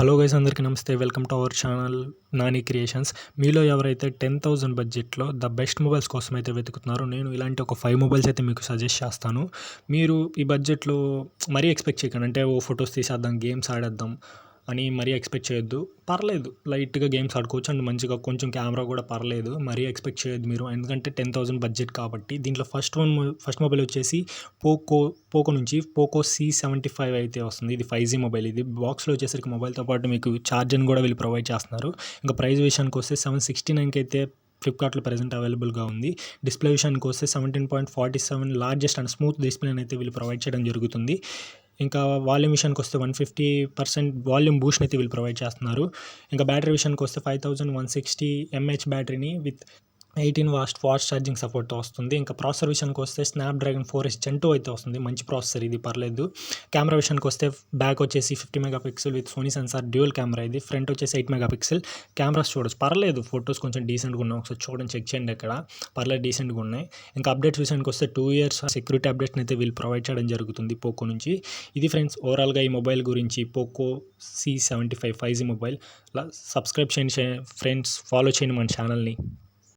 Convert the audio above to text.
Hello guys, అందరికీ నమస్తే. Welcome to our channel Nani creations. మీలో ఎవరైతే 10,000 బడ్జెట్‌లో ద బెస్ట్ మొబైల్స్ కోసం అయితే వెతుకుతున్నారో, నేను ఇలాంటి ఒక 5 మొబైల్స్ అయితే మీకు సజెస్ట్ చేస్తాను. మీరు ఈ బడ్జెట్‌లో మరీ ఎక్స్‌పెక్ట్ చేయకండి. అంటే ఓ ఫోటోస్ తీసేద్దాం, గేమ్స్ ఆడేద్దాం అని మరీ ఎక్స్‌పెక్ట్ చేయొద్దు. పర్లేదు, లైట్‌గా గేమ్స్ ఆడుకోవచ్చు అండ్ మంచిగా కొంచెం కెమెరా కూడా పర్లేదు. మరీ ఎక్స్‌పెక్ట్ చేయొద్దు మీరు. ఎందుకంటే 10,000 బడ్జెట్ కాబట్టి. దీంట్లో ఫస్ట్ మొబైల్ వచ్చేసి పోకో నుంచి పోకో C75 అయితే వస్తుంది. ఇది 5G మొబైల్. ఇది బాక్స్‌లో వచ్చేసరికి మొబైల్‌తో పాటు మీకు ఛార్జర్‌ని కూడా వీళ్ళు ప్రొవైడ్ చేస్తున్నారు. ఇంకా ప్రైస్ విషయానికి వస్తే 769కి అయితే ఫ్లిప్‌కార్ట్‌లో ప్రెజెంట్ అవైలబుల్‌గా ఉంది. డిస్ప్లే విషయానికి వస్తే 17.47 లార్జెస్ట్ అండ్ స్మూత్ డిస్ప్లేని అయితే వీళ్ళు ప్రొవైడ్ చేయడం జరుగుతుంది. ఇంకా వాల్యూమ్ విషయానికి వస్తే 150% వాల్యూమ్ బూస్ట్‌ని అయితే వీళ్ళు ప్రొవైడ్ చేస్తున్నారు. ఇంకా బ్యాటరీ విషయానికి వస్తే 5160 ఎంఏహెచ్ బ్యాటరీని విత్ 18 ఫాస్ట్ ఛార్జింగ్ సపోర్ట్‌తో వస్తుంది. ఇంకా ప్రాసెసర్ విషయానికి వస్తే స్నాప్‌డ్రాగన్ 4S Gen 2 అయితే వస్తుంది. మంచి ప్రాసెసర్ ఇది, పర్లేదు. కెమెరా విషయానికి వస్తే బ్యాక్ వచ్చేసి 50 megapixel with Sony sensor dual camera ఇది. ఫ్రంట్ వచ్చేసి 8 మెగాపిక్సెల్. కెమెరాస్ చూడొచ్చు, పర్లేదు. ఫొటోస్ కొంచెం డీసెంట్‌గా ఉన్నాయి. ఒకసారి చూడండి, చెక్ చేయండి ఇక్కడ. పర్లేదు, డీసెంట్‌గా ఉన్నాయి. ఇంకా అప్డేట్స్ విషయానికి వస్తే 2 ఇయర్స్ సెక్యూరిటీ అప్డేట్‌ని అయితే వీళ్ళు ప్రొవైడ్ చేయడం జరుగుతుంది పోకో నుంచి. ఇది ఫ్రెండ్స్ ఓవరాల్‌గా ఈ మొబైల్ గురించి, Poco C75 5G mobile. Subscribe చేయండి ఫ్రెండ్స్, ఫాలో చేయండి మన ఛానల్ని.